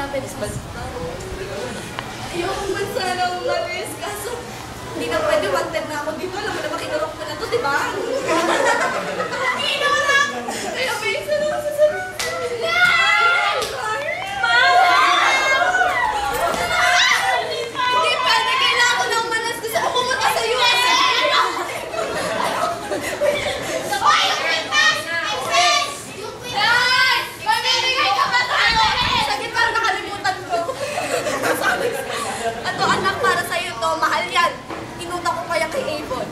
pwede sa ayoko man sana umalis. Kaso, hindi na pwede. Wanted na ako dito. Alam mo na makinurok ko na to, di ba? Kinurok! Kaya may isa na ako sasabihin. Hindi pwede. Kailangan ko ng manas. Gusto ko pumunta sa US. Ato anak, para sa'yo to, mahal yan. Inuta ko kaya kay Avon.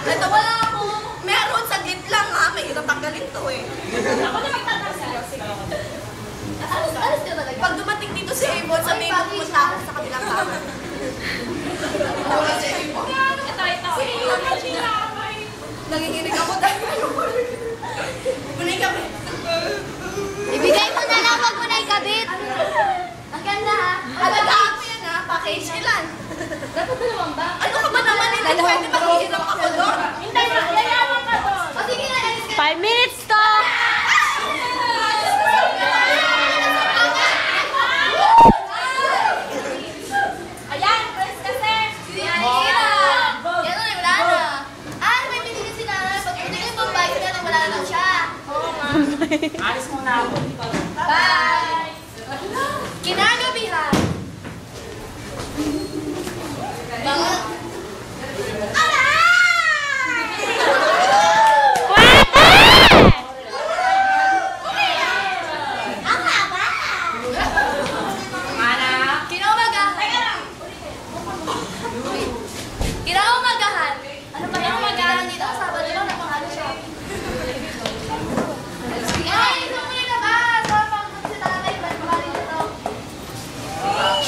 Ito wala ako. Meron, saglit lang ha. May hirap tanggalin to eh. Ako na magtatanggal. Alas ka talaga. Pag dumating dito si Avon, sabihin mo pumunta ako sa kabilang kama. Wala si Avon. Ito. Si Avon. Nanginginig ako dahil punay kabit. Ibigay mo na lang, wag mo na ikabit. Ang ganda ha. Alagaan mo yan ha. Package ilan. Dapat dalawang ba? Ano ka ba naman? Hindi pwede makikirap ako doon. Hindi na, yayaman ka doon. O sige na, alis ka. 5 minutes to. Ayan, press kasi. Yan na, wala na. May binili si Nana. Pag hindi ko yung bike na, wala na daw siya. Oo nga. Alis muna ako. Bye! Kinagabihan! Bangat! Kinaumagahan! Ano ba yung umagahan dito? Sabado lang, napangalo siya. Ay, ito mo yung labas! Pagpagod si tatay, ba't makalit ito?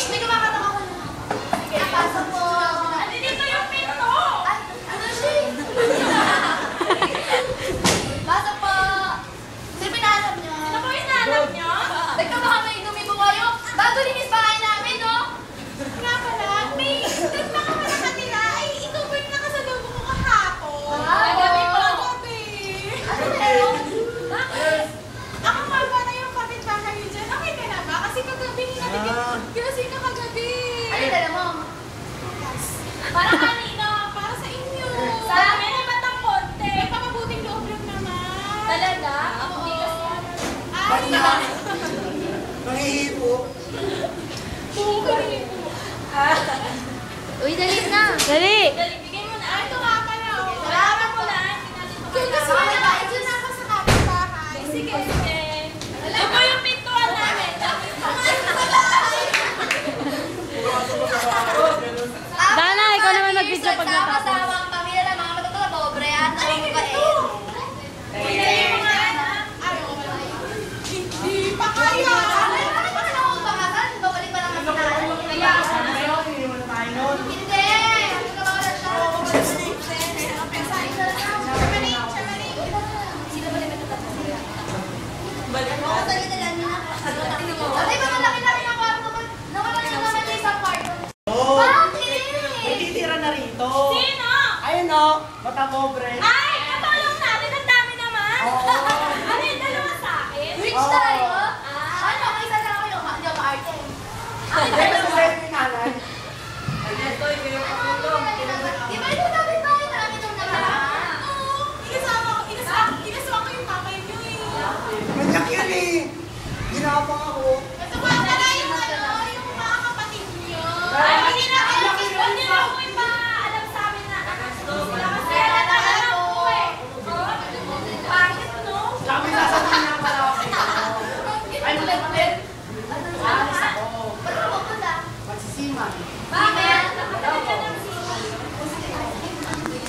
May kumakatak ako na. Sige, pasok po. Ano dito yung pinto? Ay, ano siya? Pasok po. Sino pinahanap niyo? Sino po hinahanap niyo? Teka, baka may dumibo kayo. Bago linis bahay namin, no? Nga pala, may nagpa ka pala kanila. Ay, i-cover na ka sa loob mo kahapon. Gabi po. Gabi. Ano na yun? Bakit? Ako nga ba na yung kapitbahay niyo dyan? Okay ka na ba? Kasi kagabi natin kasi na kagabi. Ano dala mo? Para kanino? Para sa inyo. Sa amin ay batang konti. May pamabuting loob lang naman. Talaga? Hindi kasi ay, Nangihipo. Uy, dali na. Dali. bigay mo na. Ay, ito nga pala. Salamat mo na. Kung gusto mo na tayo dyan ako sa kapitbahay. Sige. Ito po yung pintuan namin. Dana, ikaw naman mag-video pag natapos. Sama-sama ang pamilya ng mga matutula pobre at ang mga bait. Hindi mo nga anak. Hindi pa kaya. Ano ba na ako pangasan? Babalik pa naman sila. Kaya. Hindi. Hindi ka ba wala siya? Sino ba naman ito? Balik mo. Dali na lang na. Ay, ba malaki-laki ng kwarto ba? Nawala na naman yung isang kwarto. Bakit? May titira na rito. Sino? Ayun o, matapobre. Ay, katulong natin. Ang dami naman. Ano yung dalawa sa akin? Rich Oo. tayo? Ano? Isa na ako yung hindi ako maarte. Dahil sa sa'yo ni nanay. Di ba ito dami tayo? Marami itong nakaraan. Oo. Inasama ko yung papay niyo eh. Manyak yun eh. Ginapang ako. Ito ba pala yung yung mga kapatid niyo? Ay, hindi na ko yung alam sa amin na anak ko. Kasi alam ko eh. Bakit no? Kami sasabihin na pala ako. Ay, ulit. Alis ako. Ba't ka pupunta? Magsisiman. Bakit?